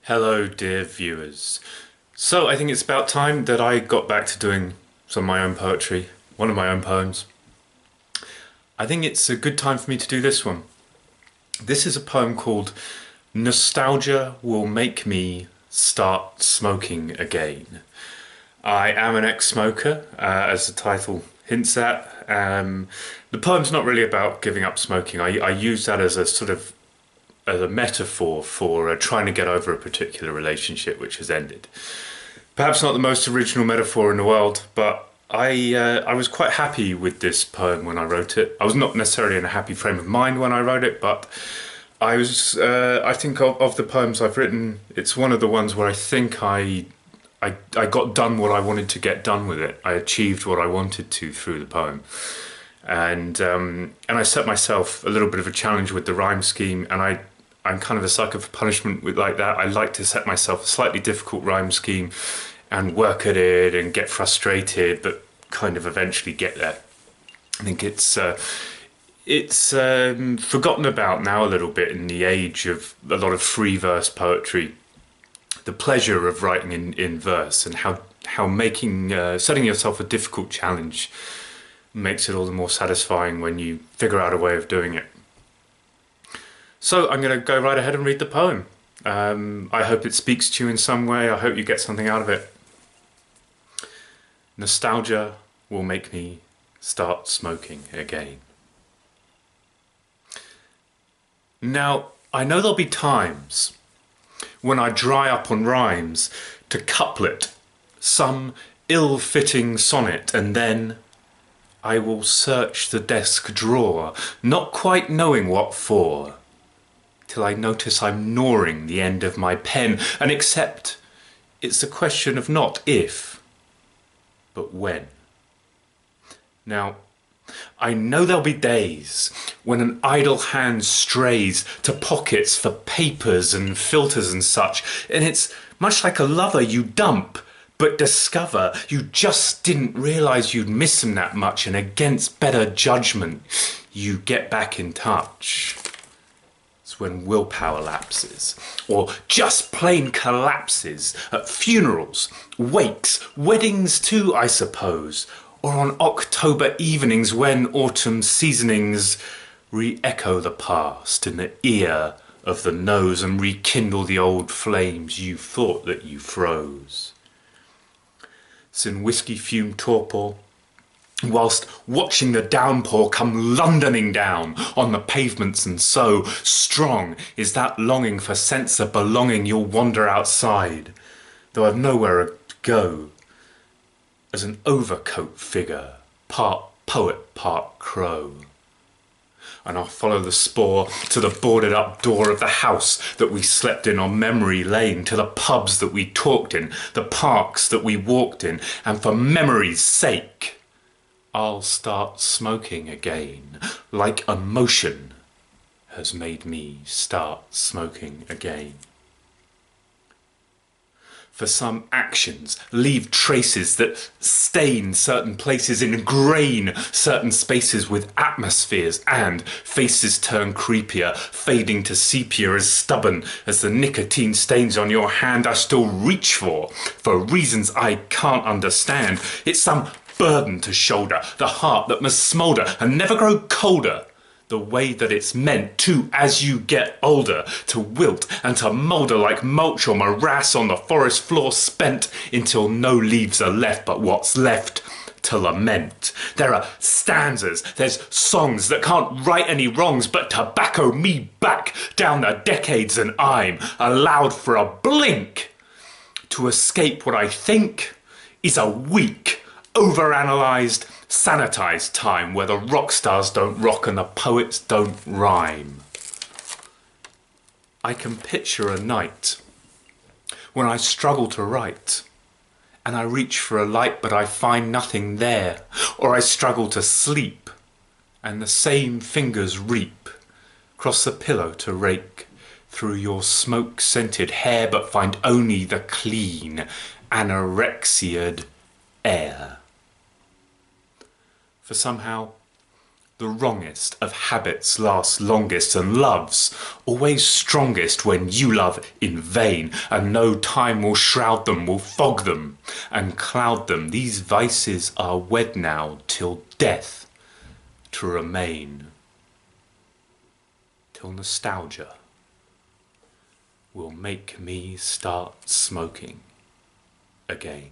Hello, dear viewers. So, I think it's about time that I got back to doing some of my own poetry, one of my own poems. I think it's a good time for me to do this one. This is a poem called Nostalgia Will Make Me Start Smoking Again. I am an ex-smoker, as the title hints at. The poem's not really about giving up smoking. I use that as a sort of as a metaphor for trying to get over a particular relationship which has ended. Perhaps not the most original metaphor in the world, but I was quite happy with this poem when I wrote it. I was not necessarily in a happy frame of mind when I wrote it, but I think of the poems I've written, it's one of the ones where I think I got done what I wanted to get done with it. I achieved what I wanted to through the poem. And I set myself a little bit of a challenge with the rhyme scheme, and I'm kind of a sucker for punishment with like that. I like to set myself a slightly difficult rhyme scheme and work at it and get frustrated, but kind of eventually get there. I think it's forgotten about now a little bit in the age of a lot of free verse poetry. The pleasure of writing in verse, and how making setting yourself a difficult challenge makes it all the more satisfying when you figure out a way of doing it. So I'm going to go right ahead and read the poem. I hope it speaks to you in some way. I hope you get something out of it. Nostalgia will make me start smoking again. Now, I know there'll be times when I dry up on rhymes to couplet some ill-fitting sonnet, and then I will search the desk drawer, not quite knowing what for, till I notice I'm gnawing the end of my pen, and accept it's a question of not if, but when. Now, I know there'll be days when an idle hand strays to pockets for papers and filters and such, and it's much like a lover you dump, but discover you just didn't realise you'd miss him that much, and against better judgment, you get back in touch. It's when willpower lapses, or just plain collapses at funerals, wakes, weddings too, I suppose, or on October evenings when autumn seasonings re-echo the past in the ear of the nose and rekindle the old flames you thought that you froze. It's in whiskey-fumed torpor, whilst watching the downpour come Londoning down on the pavements, and so strong is that longing for sense of belonging you'll wander outside, though I've nowhere to go, as an overcoat figure, part poet, part crow. And I'll follow the spoor to the boarded up door of the house that we slept in on memory lane, to the pubs that we talked in, the parks that we walked in, and for memory's sake, I'll start smoking again, like emotion has made me start smoking again. For some actions leave traces that stain certain places, ingrain certain spaces with atmospheres, and faces turn creepier, fading to sepia as stubborn as the nicotine stains on your hand I still reach for reasons I can't understand. It's some burden to shoulder, the heart that must smoulder and never grow colder, the way that it's meant to as you get older, to wilt and to moulder like mulch or morass on the forest floor, spent until no leaves are left but what's left to lament. There are stanzas, there's songs that can't right any wrongs but tobacco me back down the decades, and I'm allowed for a blink to escape what I think is a weak, overanalyzed, sanitized time where the rock stars don't rock and the poets don't rhyme. I can picture a night when I struggle to write, and I reach for a light but I find nothing there, or I struggle to sleep and the same fingers reap across the pillow to rake through your smoke-scented hair but find only the clean, anorexiaed air. For somehow The wrongest of habits lasts longest, and love's always strongest when you love in vain, and no time will shroud them, will fog them and cloud them. These vices are wed now till death to remain, till nostalgia will make me start smoking again.